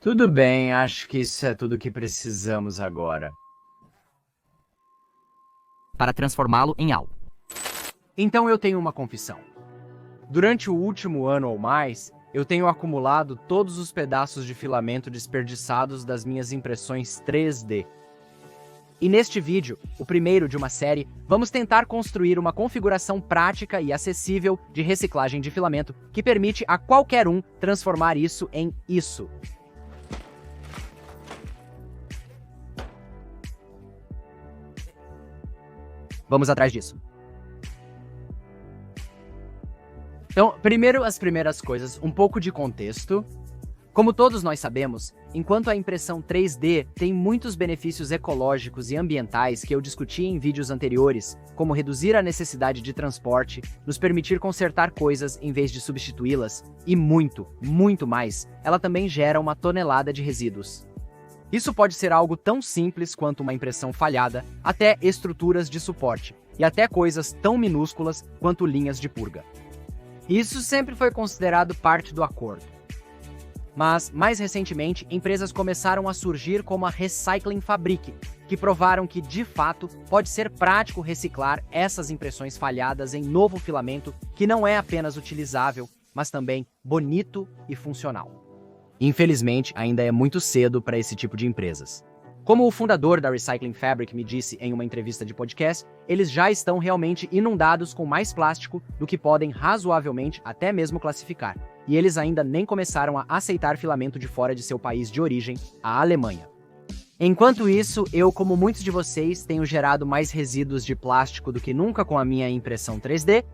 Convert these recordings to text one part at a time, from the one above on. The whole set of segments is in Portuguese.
Tudo bem, acho que isso é tudo que precisamos agora. Para transformá-lo em algo. Então eu tenho uma confissão. Durante o último ano ou mais, eu tenho acumulado todos os pedaços de filamento desperdiçados das minhas impressões 3D. E neste vídeo, o primeiro de uma série, vamos tentar construir uma configuração prática e acessível de reciclagem de filamento que permite a qualquer um transformar isso em isso. Vamos atrás disso. Então, primeiro as primeiras coisas, um pouco de contexto. Como todos nós sabemos, enquanto a impressão 3D tem muitos benefícios ecológicos e ambientais que eu discuti em vídeos anteriores, como reduzir a necessidade de transporte, nos permitir consertar coisas em vez de substituí-las, e muito, muito mais, ela também gera uma tonelada de resíduos. Isso pode ser algo tão simples quanto uma impressão falhada, até estruturas de suporte, e até coisas tão minúsculas quanto linhas de purga. Isso sempre foi considerado parte do acordo. Mas, mais recentemente, empresas começaram a surgir como a Recycling Fabric, que provaram que, de fato, pode ser prático reciclar essas impressões falhadas em novo filamento que não é apenas utilizável, mas também bonito e funcional. Infelizmente, ainda é muito cedo para esse tipo de empresas. Como o fundador da Recycling Fabric me disse em uma entrevista de podcast, eles já estão realmente inundados com mais plástico do que podem razoavelmente até mesmo classificar, e eles ainda nem começaram a aceitar filamento de fora de seu país de origem, a Alemanha. Enquanto isso, eu, como muitos de vocês, tenho gerado mais resíduos de plástico do que nunca com a minha impressão 3D.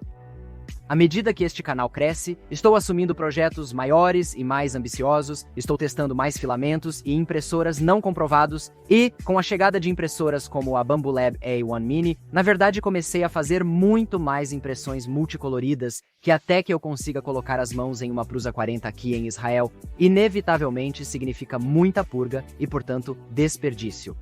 À medida que este canal cresce, estou assumindo projetos maiores e mais ambiciosos, estou testando mais filamentos e impressoras não comprovados e, com a chegada de impressoras como a Bambu Lab A1 Mini, na verdade comecei a fazer muito mais impressões multicoloridas que até que eu consiga colocar as mãos em uma Prusa 40 aqui em Israel, inevitavelmente significa muita purga e, portanto, desperdício.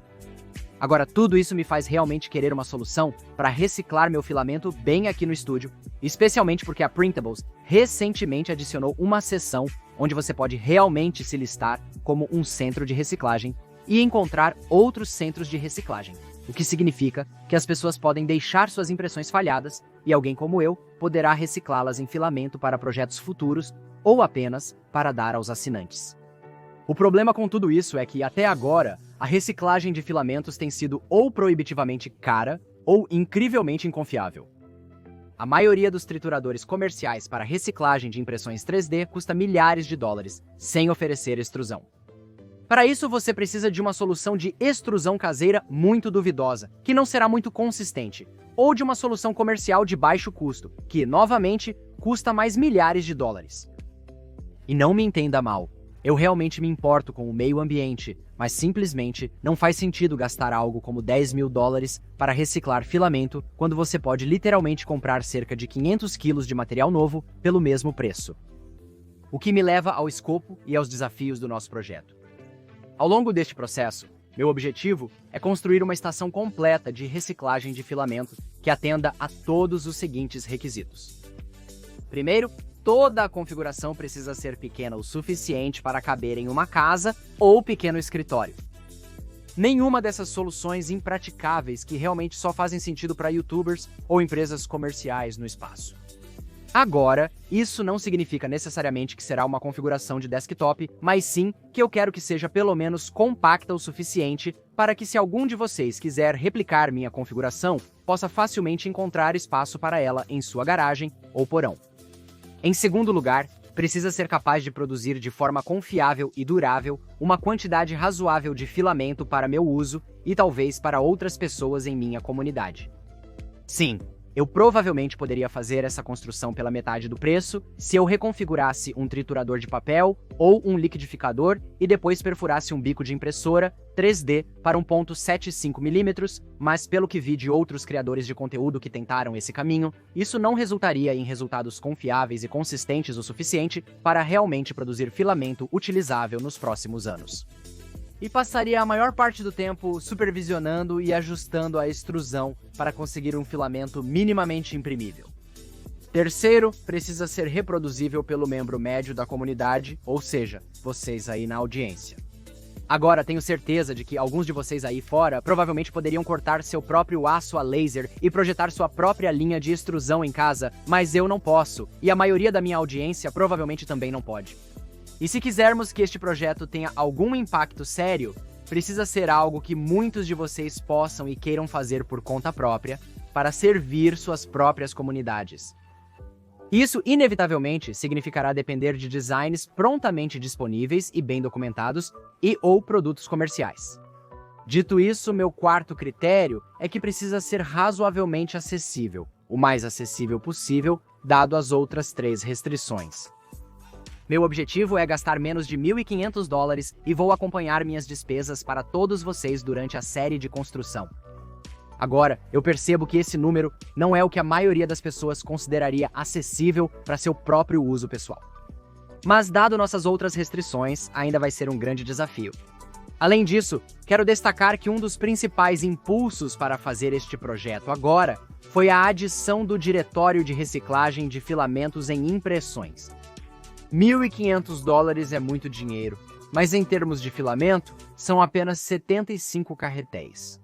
Agora, tudo isso me faz realmente querer uma solução para reciclar meu filamento bem aqui no estúdio, especialmente porque a Printables recentemente adicionou uma seção onde você pode realmente se listar como um centro de reciclagem e encontrar outros centros de reciclagem, o que significa que as pessoas podem deixar suas impressões falhadas e alguém como eu poderá reciclá-las em filamento para projetos futuros ou apenas para dar aos assinantes. O problema com tudo isso é que, até agora, a reciclagem de filamentos tem sido ou proibitivamente cara ou incrivelmente inconfiável. A maioria dos trituradores comerciais para reciclagem de impressões 3D custa milhares de dólares, sem oferecer extrusão. Para isso, você precisa de uma solução de extrusão caseira muito duvidosa, que não será muito consistente, ou de uma solução comercial de baixo custo, que, novamente, custa mais milhares de dólares. E não me entenda mal. Eu realmente me importo com o meio ambiente, mas simplesmente não faz sentido gastar algo como 10 mil dólares para reciclar filamento quando você pode literalmente comprar cerca de 500 quilos de material novo pelo mesmo preço. O que me leva ao escopo e aos desafios do nosso projeto. Ao longo deste processo, meu objetivo é construir uma estação completa de reciclagem de filamento que atenda a todos os seguintes requisitos. Primeiro, toda a configuração precisa ser pequena o suficiente para caber em uma casa ou pequeno escritório. Nenhuma dessas soluções impraticáveis que realmente só fazem sentido para YouTubers ou empresas comerciais no espaço. Agora, isso não significa necessariamente que será uma configuração de desktop, mas sim que eu quero que seja pelo menos compacta o suficiente para que, se algum de vocês quiser replicar minha configuração, possa facilmente encontrar espaço para ela em sua garagem ou porão. Em segundo lugar, precisa ser capaz de produzir de forma confiável e durável uma quantidade razoável de filamento para meu uso e talvez para outras pessoas em minha comunidade. Sim, eu provavelmente poderia fazer essa construção pela metade do preço se eu reconfigurasse um triturador de papel ou um liquidificador e depois perfurasse um bico de impressora 3D para 1.75 mm, mas pelo que vi de outros criadores de conteúdo que tentaram esse caminho, isso não resultaria em resultados confiáveis e consistentes o suficiente para realmente produzir filamento utilizável nos próximos anos. E passaria a maior parte do tempo supervisionando e ajustando a extrusão para conseguir um filamento minimamente imprimível. Terceiro, precisa ser reproduzível pelo membro médio da comunidade, ou seja, vocês aí na audiência. Agora, tenho certeza de que alguns de vocês aí fora provavelmente poderiam cortar seu próprio aço a laser e projetar sua própria linha de extrusão em casa, mas eu não posso, e a maioria da minha audiência provavelmente também não pode. E se quisermos que este projeto tenha algum impacto sério, precisa ser algo que muitos de vocês possam e queiram fazer por conta própria para servir suas próprias comunidades. Isso, inevitavelmente, significará depender de designs prontamente disponíveis e bem documentados ou produtos comerciais. Dito isso, meu quarto critério é que precisa ser razoavelmente acessível, o mais acessível possível, dado as outras 3 restrições. Meu objetivo é gastar menos de $1.500 e vou acompanhar minhas despesas para todos vocês durante a série de construção. Agora, eu percebo que esse número não é o que a maioria das pessoas consideraria acessível para seu próprio uso pessoal. Mas, dado nossas outras restrições, ainda vai ser um grande desafio. Além disso, quero destacar que um dos principais impulsos para fazer este projeto agora foi a adição do diretório de reciclagem de filamentos em impressões. $1.500 é muito dinheiro, mas em termos de filamento, são apenas 75 carretéis.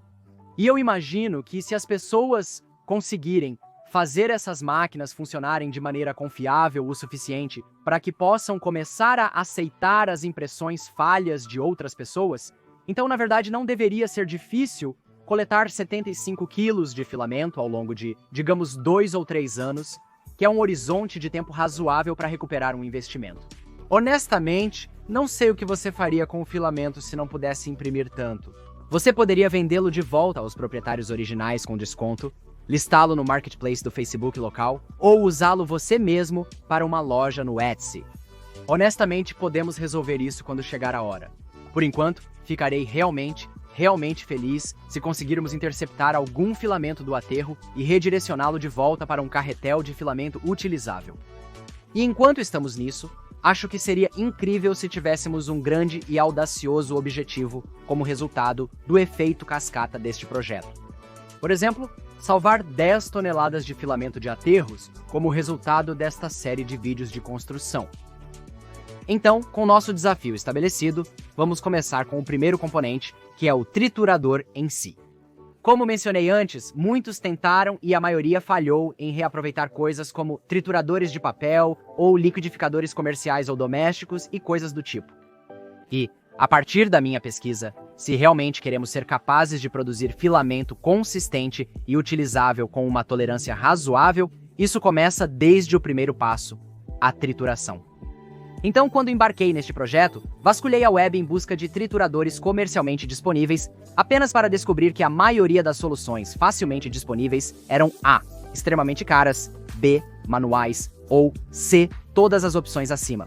E eu imagino que se as pessoas conseguirem fazer essas máquinas funcionarem de maneira confiável o suficiente para que possam começar a aceitar as impressões falhas de outras pessoas, então na verdade não deveria ser difícil coletar 75 quilos de filamento ao longo de, digamos, 2 ou 3 anos, que é um horizonte de tempo razoável para recuperar um investimento. Honestamente, não sei o que você faria com o filamento se não pudesse imprimir tanto. Você poderia vendê-lo de volta aos proprietários originais com desconto, listá-lo no marketplace do Facebook local ou usá-lo você mesmo para uma loja no Etsy. Honestamente, podemos resolver isso quando chegar a hora. Por enquanto, ficarei realmente feliz se conseguirmos interceptar algum filamento do aterro e redirecioná-lo de volta para um carretel de filamento utilizável. E enquanto estamos nisso, acho que seria incrível se tivéssemos um grande e audacioso objetivo como resultado do efeito cascata deste projeto. Por exemplo, salvar 10 toneladas de filamento de aterros como resultado desta série de vídeos de construção. Então, com nosso desafio estabelecido, vamos começar com o primeiro componente, que é o triturador em si. Como mencionei antes, muitos tentaram e a maioria falhou em reaproveitar coisas como trituradores de papel ou liquidificadores comerciais ou domésticos e coisas do tipo. E, a partir da minha pesquisa, se realmente queremos ser capazes de produzir filamento consistente e utilizável com uma tolerância razoável, isso começa desde o primeiro passo, a trituração. Então, quando embarquei neste projeto, vasculhei a web em busca de trituradores comercialmente disponíveis, apenas para descobrir que a maioria das soluções facilmente disponíveis eram A, extremamente caras, B, manuais, ou C, todas as opções acima.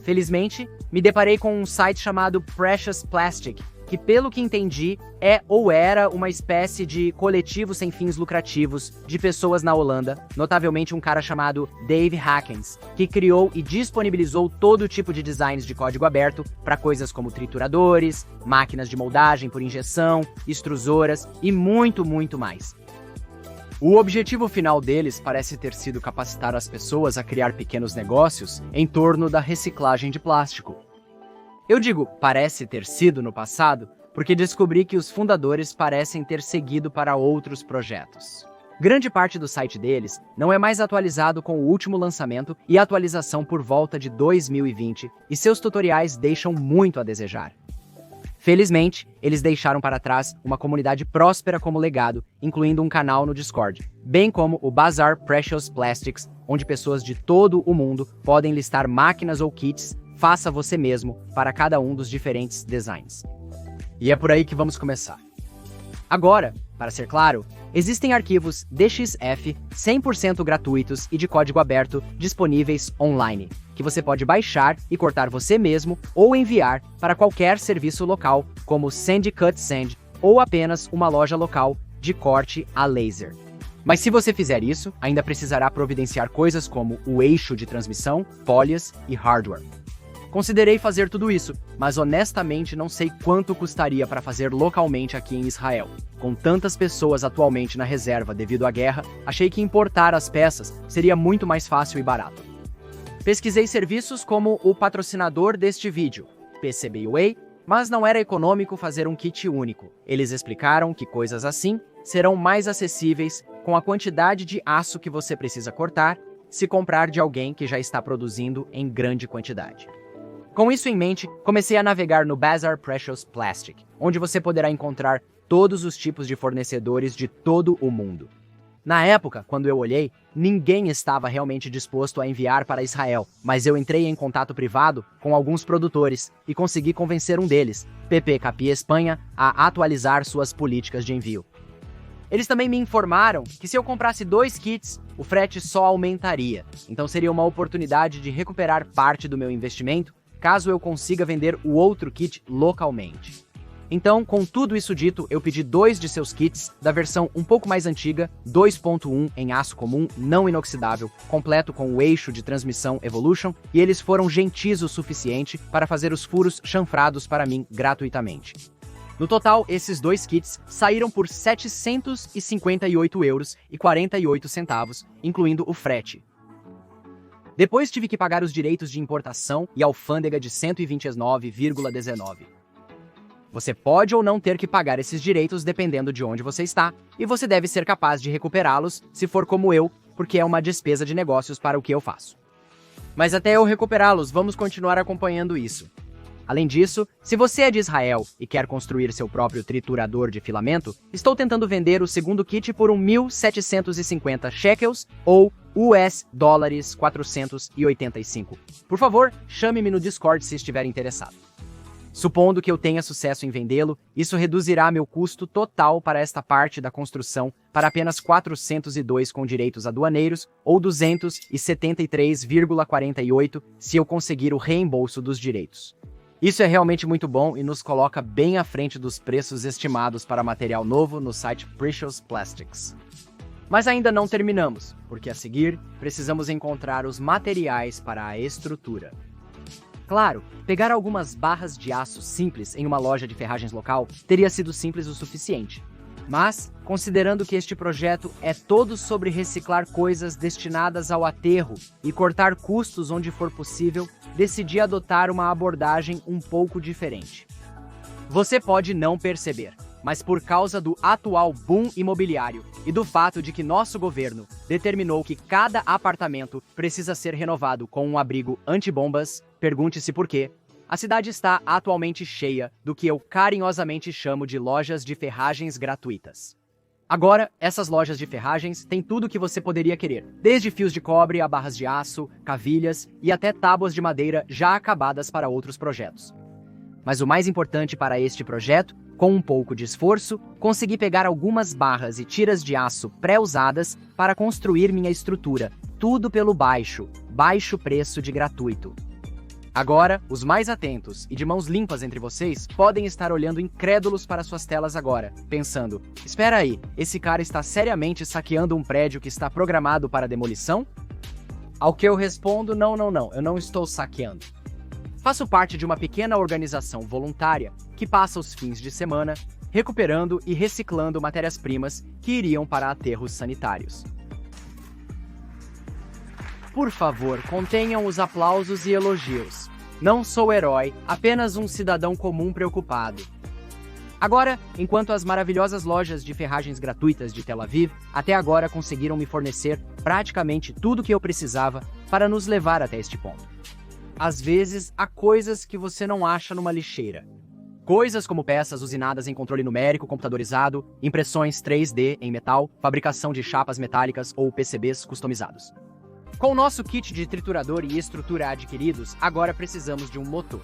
Felizmente, me deparei com um site chamado Precious Plastic, que pelo que entendi é ou era uma espécie de coletivo sem fins lucrativos de pessoas na Holanda, notavelmente um cara chamado Dave Hackens, que criou e disponibilizou todo tipo de designs de código aberto para coisas como trituradores, máquinas de moldagem por injeção, extrusoras e muito mais. O objetivo final deles parece ter sido capacitar as pessoas a criar pequenos negócios em torno da reciclagem de plástico. Eu digo parece ter sido no passado, porque descobri que os fundadores parecem ter seguido para outros projetos. Grande parte do site deles não é mais atualizado com o último lançamento e atualização por volta de 2020, e seus tutoriais deixam muito a desejar. Felizmente, eles deixaram para trás uma comunidade próspera como legado, incluindo um canal no Discord, bem como o Bazaar Precious Plastics, onde pessoas de todo o mundo podem listar máquinas ou kits faça você mesmo para cada um dos diferentes designs. E é por aí que vamos começar. Agora, para ser claro, existem arquivos DXF 100% gratuitos e de código aberto disponíveis online, que você pode baixar e cortar você mesmo ou enviar para qualquer serviço local, como SandyCut Sand ou apenas uma loja local de corte a laser. Mas se você fizer isso, ainda precisará providenciar coisas como o eixo de transmissão, folhas e hardware. Considerei fazer tudo isso, mas honestamente não sei quanto custaria para fazer localmente aqui em Israel. Com tantas pessoas atualmente na reserva devido à guerra, achei que importar as peças seria muito mais fácil e barato. Pesquisei serviços como o patrocinador deste vídeo, PCBWay, mas não era econômico fazer um kit único. Eles explicaram que coisas assim serão mais acessíveis com a quantidade de aço que você precisa cortar se comprar de alguém que já está produzindo em grande quantidade. Com isso em mente, comecei a navegar no Bazaar Precious Plastic, onde você poderá encontrar todos os tipos de fornecedores de todo o mundo. Na época, quando eu olhei, ninguém estava realmente disposto a enviar para Israel, mas eu entrei em contato privado com alguns produtores e consegui convencer um deles, PP Capi Espanha, a atualizar suas políticas de envio. Eles também me informaram que se eu comprasse 2 kits, o frete só aumentaria, então seria uma oportunidade de recuperar parte do meu investimento caso eu consiga vender o outro kit localmente. Então, com tudo isso dito, eu pedi 2 de seus kits da versão um pouco mais antiga, 2.1 em aço comum, não inoxidável, completo com o eixo de transmissão Evolution, e eles foram gentis o suficiente para fazer os furos chanfrados para mim gratuitamente. No total, esses 2 kits saíram por € 758,48, incluindo o frete. Depois tive que pagar os direitos de importação e alfândega de 129,19. Você pode ou não ter que pagar esses direitos dependendo de onde você está, e você deve ser capaz de recuperá-los se for como eu, porque é uma despesa de negócios para o que eu faço. Mas até eu recuperá-los, vamos continuar acompanhando isso. Além disso, se você é de Israel e quer construir seu próprio triturador de filamento, estou tentando vender o segundo kit por 1.750 shekels ou US dólares 485. Por favor, chame-me no Discord se estiver interessado. Supondo que eu tenha sucesso em vendê-lo, isso reduzirá meu custo total para esta parte da construção para apenas 402 com direitos aduaneiros ou 273,48 se eu conseguir o reembolso dos direitos. Isso é realmente muito bom e nos coloca bem à frente dos preços estimados para material novo no site Precious Plastics. Mas ainda não terminamos, porque a seguir precisamos encontrar os materiais para a estrutura. Claro, pegar algumas barras de aço simples em uma loja de ferragens local teria sido simples o suficiente. Mas, considerando que este projeto é todo sobre reciclar coisas destinadas ao aterro e cortar custos onde for possível, decidi adotar uma abordagem um pouco diferente. Você pode não perceber, mas por causa do atual boom imobiliário e do fato de que nosso governo determinou que cada apartamento precisa ser renovado com um abrigo antibombas, pergunte-se por quê, a cidade está atualmente cheia do que eu carinhosamente chamo de lojas de ferragens gratuitas. Agora, essas lojas de ferragens têm tudo o que você poderia querer, desde fios de cobre a barras de aço, cavilhas e até tábuas de madeira já acabadas para outros projetos. Mas o mais importante para este projeto, com um pouco de esforço, consegui pegar algumas barras e tiras de aço pré-usadas para construir minha estrutura, tudo pelo baixo preço de gratuito. Agora, os mais atentos e de mãos limpas entre vocês podem estar olhando incrédulos para suas telas agora, pensando, espera aí, esse cara está seriamente saqueando um prédio que está programado para demolição? Ao que eu respondo, não, eu não estou saqueando. Faço parte de uma pequena organização voluntária que passa os fins de semana recuperando e reciclando matérias-primas que iriam para aterros sanitários. Por favor, contenham os aplausos e elogios. Não sou herói, apenas um cidadão comum preocupado. Agora, enquanto as maravilhosas lojas de ferragens gratuitas de Tel Aviv até agora conseguiram me fornecer praticamente tudo o que eu precisava para nos levar até este ponto. Às vezes, há coisas que você não acha numa lixeira. Coisas como peças usinadas em controle numérico computadorizado, impressões 3D em metal, fabricação de chapas metálicas ou PCBs customizados. Com o nosso kit de triturador e estrutura adquiridos, agora precisamos de um motor.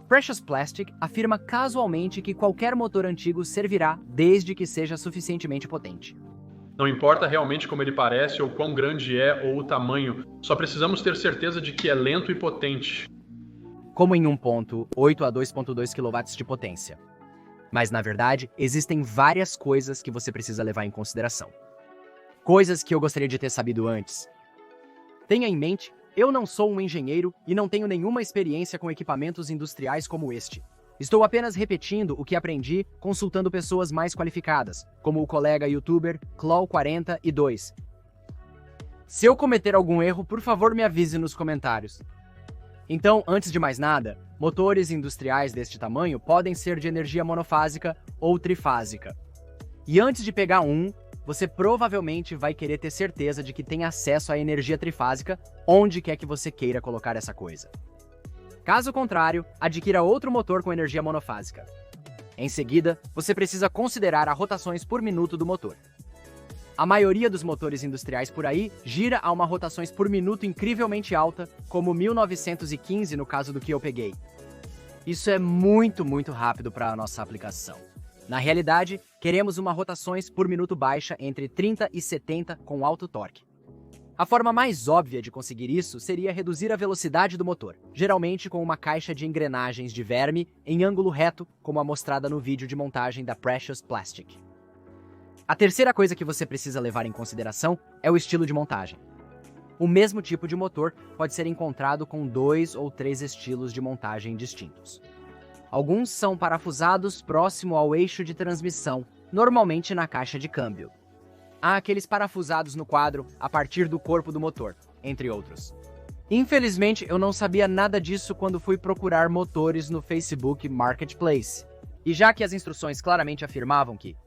Precious Plastic afirma casualmente que qualquer motor antigo servirá desde que seja suficientemente potente. Não importa realmente como ele parece ou quão grande é ou o tamanho, só precisamos ter certeza de que é lento e potente. Como em 1.8 a 2.2 kW de potência. Mas na verdade, existem várias coisas que você precisa levar em consideração. Coisas que eu gostaria de ter sabido antes. Tenha em mente, Eu não sou um engenheiro e não tenho nenhuma experiência com equipamentos industriais como este. Estou apenas repetindo o que aprendi consultando pessoas mais qualificadas, como o colega youtuber Claw42. Se eu cometer algum erro, por favor me avise nos comentários. Então, antes de mais nada, motores industriais deste tamanho podem ser de energia monofásica ou trifásica. E antes de pegar um, você provavelmente vai querer ter certeza de que tem acesso à energia trifásica onde quer que você queira colocar essa coisa. Caso contrário, adquira outro motor com energia monofásica. Em seguida, você precisa considerar as rotações por minuto do motor. A maioria dos motores industriais por aí gira a uma rotações por minuto incrivelmente alta, como 1915 no caso do que eu peguei. Isso é muito rápido para a nossa aplicação. Na realidade, queremos uma rotações por minuto baixa entre 30 e 70 com alto torque. A forma mais óbvia de conseguir isso seria reduzir a velocidade do motor, geralmente com uma caixa de engrenagens de verme em ângulo reto, como a mostrada no vídeo de montagem da Precious Plastic. A terceira coisa que você precisa levar em consideração é o estilo de montagem. O mesmo tipo de motor pode ser encontrado com 2 ou 3 estilos de montagem distintos. Alguns são parafusados próximo ao eixo de transmissão, normalmente na caixa de câmbio. Há aqueles parafusados no quadro a partir do corpo do motor, entre outros. Infelizmente, eu não sabia nada disso quando fui procurar motores no Facebook Marketplace. E já que as instruções claramente afirmavam que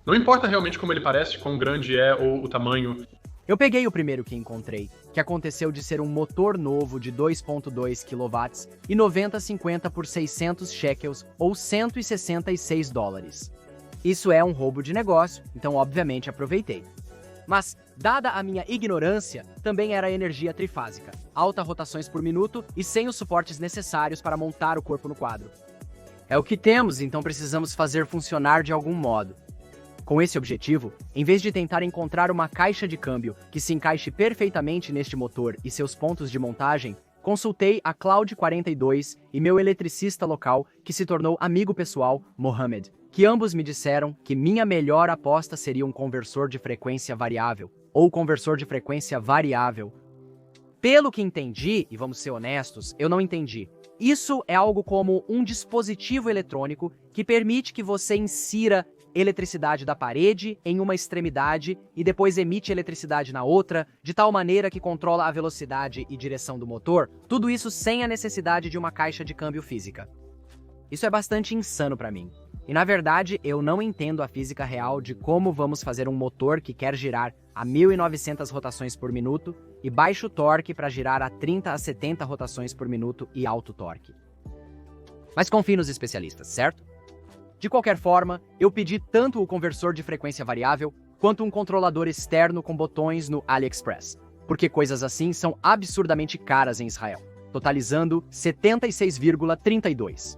Não importa realmente como ele parece, quão grande é ou o tamanho. eu peguei o primeiro que encontrei, que aconteceu de ser um motor novo de 2.2 kW e 90/50 por 600 shekels ou $166. Isso é um roubo de negócio, então obviamente aproveitei. Mas, dada a minha ignorância, também era energia trifásica, alta rotações por minuto e sem os suportes necessários para montar o corpo no quadro. É o que temos, então precisamos fazer funcionar de algum modo. Com esse objetivo, em vez de tentar encontrar uma caixa de câmbio que se encaixe perfeitamente neste motor e seus pontos de montagem, consultei a Claw42 e meu eletricista local, que se tornou amigo pessoal, Mohamed, que ambos me disseram que minha melhor aposta seria um conversor de frequência variável, ou conversor de frequência variável. Pelo que entendi, e vamos ser honestos, eu não entendi. Isso é algo como um dispositivo eletrônico que permite que você insira eletricidade da parede em uma extremidade e depois emite eletricidade na outra, de tal maneira que controla a velocidade e direção do motor, tudo isso sem a necessidade de uma caixa de câmbio física. Isso é bastante insano para mim. E na verdade, eu não entendo a física real de como vamos fazer um motor que quer girar a 1900 rotações por minuto e baixo torque para girar a 30 a 70 rotações por minuto e alto torque. Mas confie nos especialistas, certo? De qualquer forma, eu pedi tanto o conversor de frequência variável quanto um controlador externo com botões no AliExpress, porque coisas assim são absurdamente caras em Israel, totalizando 76,32.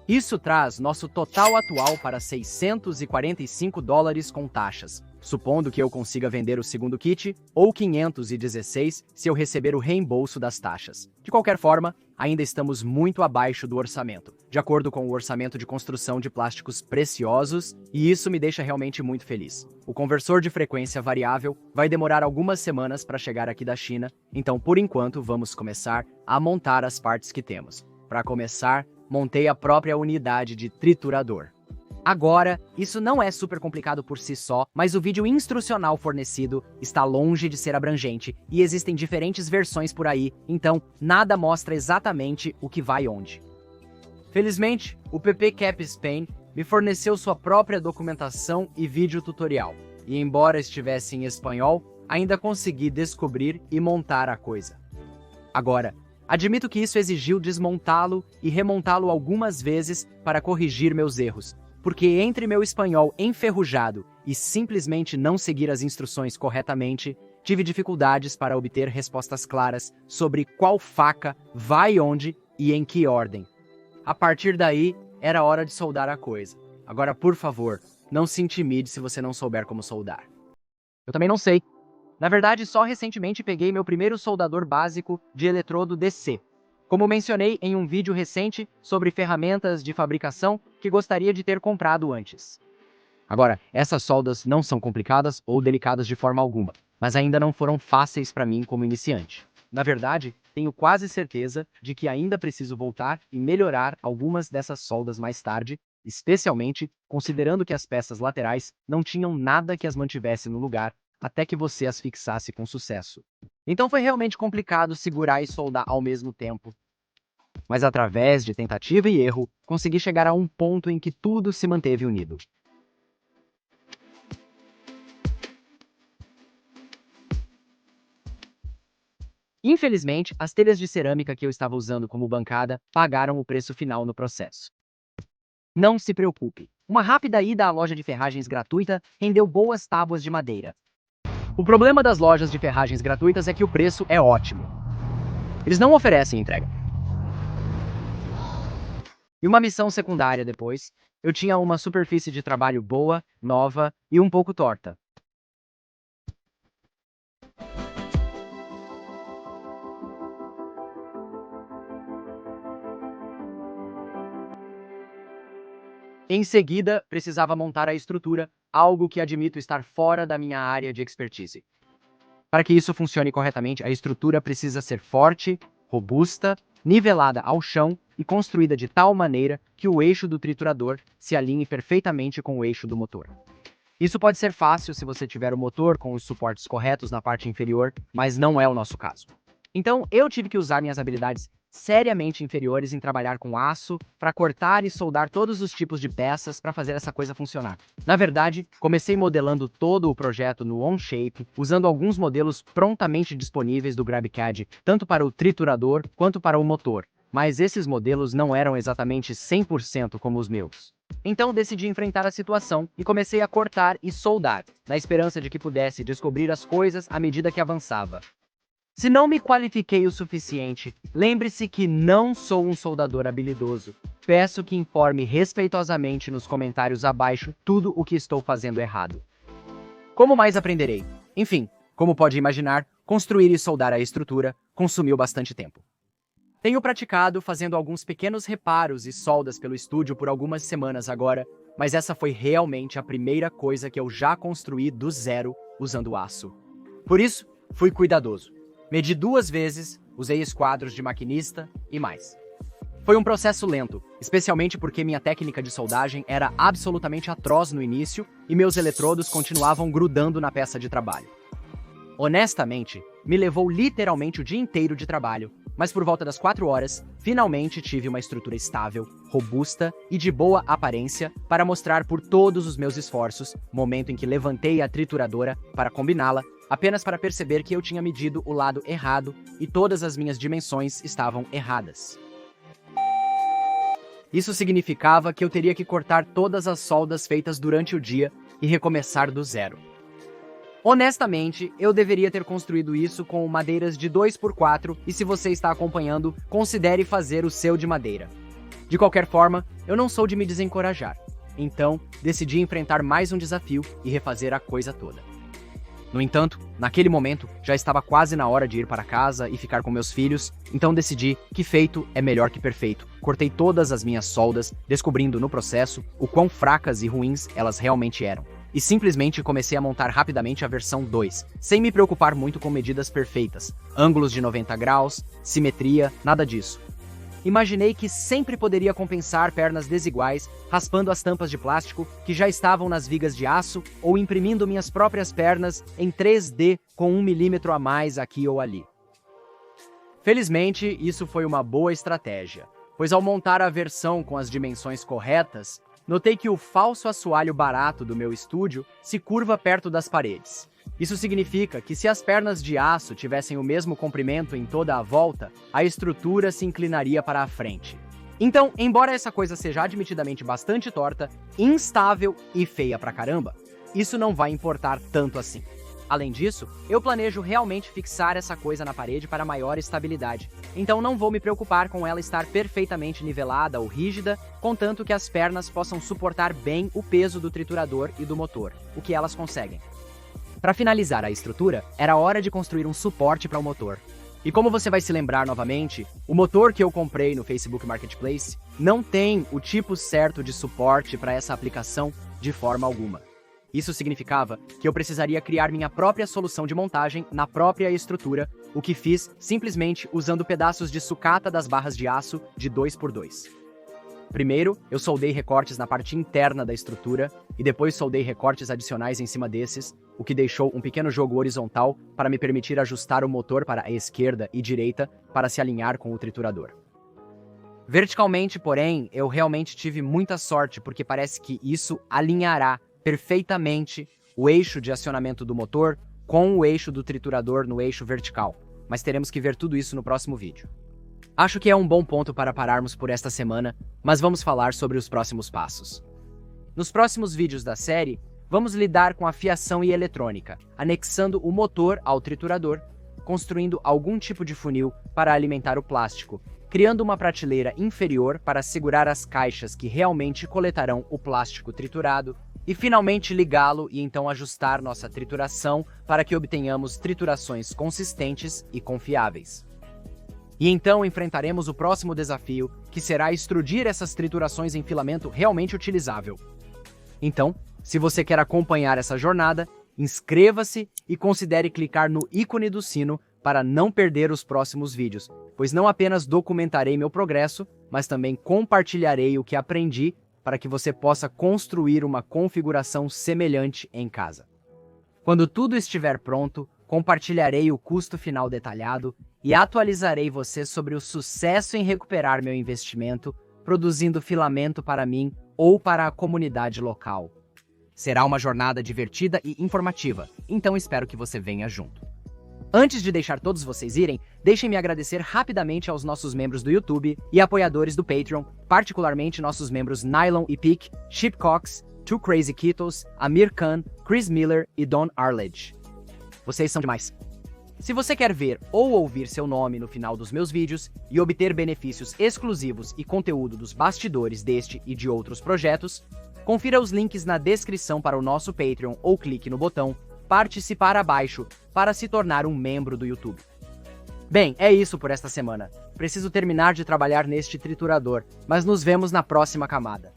Isso traz nosso total atual para $645 com taxas, supondo que eu consiga vender o segundo kit, ou 516 se eu receber o reembolso das taxas. De qualquer forma, ainda estamos muito abaixo do orçamento, de acordo com o orçamento de construção de plásticos preciosos, e isso me deixa realmente muito feliz. O conversor de frequência variável vai demorar algumas semanas para chegar aqui da China, então por enquanto vamos começar a montar as partes que temos. Para começar, montei a própria unidade de triturador. Agora, isso não é super complicado por si só, mas o vídeo instrucional fornecido está longe de ser abrangente e existem diferentes versões por aí, então nada mostra exatamente o que vai onde. Felizmente, o PP Cap Spain me forneceu sua própria documentação e vídeo tutorial, e embora estivesse em espanhol, ainda consegui descobrir e montar a coisa. Agora, admito que isso exigiu desmontá-lo e remontá-lo algumas vezes para corrigir meus erros, porque entre meu espanhol enferrujado e simplesmente não seguir as instruções corretamente, tive dificuldades para obter respostas claras sobre qual faca vai onde e em que ordem. A partir daí, era hora de soldar a coisa. Agora, por favor, não se intimide se você não souber como soldar. Eu também não sei. Na verdade, só recentemente peguei meu primeiro soldador básico de eletrodo DC. Como mencionei em um vídeo recente sobre ferramentas de fabricação que gostaria de ter comprado antes. Agora, essas soldas não são complicadas ou delicadas de forma alguma, mas ainda não foram fáceis para mim como iniciante. Na verdade, tenho quase certeza de que ainda preciso voltar e melhorar algumas dessas soldas mais tarde, especialmente considerando que as peças laterais não tinham nada que as mantivesse no lugar até que você as fixasse com sucesso. Então foi realmente complicado segurar e soldar ao mesmo tempo. Mas através de tentativa e erro, consegui chegar a um ponto em que tudo se manteve unido. Infelizmente, as telhas de cerâmica que eu estava usando como bancada pagaram o preço final no processo. Não se preocupe, uma rápida ida à loja de ferragens gratuita rendeu boas tábuas de madeira. O problema das lojas de ferragens gratuitas é que o preço é ótimo. Eles não oferecem entrega. E uma missão secundária depois, eu tinha uma superfície de trabalho boa, nova e um pouco torta. Em seguida, precisava montar a estrutura, algo que admito estar fora da minha área de expertise. Para que isso funcione corretamente, a estrutura precisa ser forte, robusta, nivelada ao chão e construída de tal maneira que o eixo do triturador se alinhe perfeitamente com o eixo do motor. Isso pode ser fácil se você tiver o motor com os suportes corretos na parte inferior, mas não é o nosso caso. Então, eu tive que usar minhas habilidades seriamente inferiores em trabalhar com aço para cortar e soldar todos os tipos de peças para fazer essa coisa funcionar. Na verdade, comecei modelando todo o projeto no Onshape, usando alguns modelos prontamente disponíveis do GrabCAD, tanto para o triturador quanto para o motor, mas esses modelos não eram exatamente 100% como os meus. Então decidi enfrentar a situação e comecei a cortar e soldar, na esperança de que pudesse descobrir as coisas à medida que avançava. Se não me qualifiquei o suficiente, lembre-se que não sou um soldador habilidoso. Peço que informe respeitosamente nos comentários abaixo tudo o que estou fazendo errado. Como mais aprenderei? Enfim, como pode imaginar, construir e soldar a estrutura consumiu bastante tempo. Tenho praticado fazendo alguns pequenos reparos e soldas pelo estúdio por algumas semanas agora, mas essa foi realmente a primeira coisa que eu já construí do zero usando aço. Por isso, fui cuidadoso. Medi 2 vezes, usei esquadros de maquinista e mais. Foi um processo lento, especialmente porque minha técnica de soldagem era absolutamente atroz no início e meus eletrodos continuavam grudando na peça de trabalho. Honestamente, me levou literalmente o dia inteiro de trabalho, mas por volta das 4 horas, finalmente tive uma estrutura estável, robusta e de boa aparência para mostrar por todos os meus esforços, momento em que levantei a trituradora para combiná-la, apenas para perceber que eu tinha medido o lado errado e todas as minhas dimensões estavam erradas. Isso significava que eu teria que cortar todas as soldas feitas durante o dia e recomeçar do zero. Honestamente, eu deveria ter construído isso com madeiras de 2x4 e se você está acompanhando, considere fazer o seu de madeira. De qualquer forma, eu não sou de me desencorajar. Então, decidi enfrentar mais um desafio e refazer a coisa toda. No entanto, naquele momento, já estava quase na hora de ir para casa e ficar com meus filhos, então decidi que feito é melhor que perfeito. Cortei todas as minhas soldas, descobrindo no processo o quão fracas e ruins elas realmente eram. E simplesmente comecei a montar rapidamente a versão 2, sem me preocupar muito com medidas perfeitas, ângulos de 90 graus, simetria, nada disso. Imaginei que sempre poderia compensar pernas desiguais, raspando as tampas de plástico que já estavam nas vigas de aço ou imprimindo minhas próprias pernas em 3D com 1 milímetro a mais aqui ou ali. Felizmente, isso foi uma boa estratégia, pois ao montar a versão com as dimensões corretas, notei que o falso assoalho barato do meu estúdio se curva perto das paredes. Isso significa que se as pernas de aço tivessem o mesmo comprimento em toda a volta, a estrutura se inclinaria para a frente. Então, embora essa coisa seja admitidamente bastante torta, instável e feia pra caramba, isso não vai importar tanto assim. Além disso, eu planejo realmente fixar essa coisa na parede para maior estabilidade, então não vou me preocupar com ela estar perfeitamente nivelada ou rígida, contanto que as pernas possam suportar bem o peso do triturador e do motor, o que elas conseguem. Para finalizar a estrutura, era hora de construir um suporte para o motor. E como você vai se lembrar novamente, o motor que eu comprei no Facebook Marketplace não tem o tipo certo de suporte para essa aplicação de forma alguma. Isso significava que eu precisaria criar minha própria solução de montagem na própria estrutura, o que fiz simplesmente usando pedaços de sucata das barras de aço de 2x2. Primeiro, eu soldei recortes na parte interna da estrutura e depois soldei recortes adicionais em cima desses, o que deixou um pequeno jogo horizontal para me permitir ajustar o motor para a esquerda e direita para se alinhar com o triturador. Verticalmente, porém, eu realmente tive muita sorte porque parece que isso alinhará perfeitamente o eixo de acionamento do motor com o eixo do triturador no eixo vertical, mas teremos que ver tudo isso no próximo vídeo. Acho que é um bom ponto para pararmos por esta semana, mas vamos falar sobre os próximos passos. Nos próximos vídeos da série, vamos lidar com a fiação e eletrônica, anexando o motor ao triturador, construindo algum tipo de funil para alimentar o plástico, criando uma prateleira inferior para segurar as caixas que realmente coletarão o plástico triturado, e finalmente ligá-lo e então ajustar nossa trituração para que obtenhamos triturações consistentes e confiáveis. E então enfrentaremos o próximo desafio, que será extrudir essas triturações em filamento realmente utilizável. Então, se você quer acompanhar essa jornada, inscreva-se e considere clicar no ícone do sino para não perder os próximos vídeos, pois não apenas documentarei meu progresso, mas também compartilharei o que aprendi para que você possa construir uma configuração semelhante em casa. Quando tudo estiver pronto, compartilharei o custo final detalhado e atualizarei você sobre o sucesso em recuperar meu investimento, produzindo filamento para mim ou para a comunidade local. Será uma jornada divertida e informativa, então espero que você venha junto. Antes de deixar todos vocês irem, deixem-me agradecer rapidamente aos nossos membros do YouTube e apoiadores do Patreon, particularmente nossos membros Nylon e Peak, Chip Cox, Two Crazy Kittles, Amir Khan, Chris Miller e Don Arledge. Vocês são demais. Se você quer ver ou ouvir seu nome no final dos meus vídeos e obter benefícios exclusivos e conteúdo dos bastidores deste e de outros projetos, confira os links na descrição para o nosso Patreon ou clique no botão participar abaixo para se tornar um membro do YouTube. Bem, é isso por esta semana. Preciso terminar de trabalhar neste triturador, mas nos vemos na próxima camada.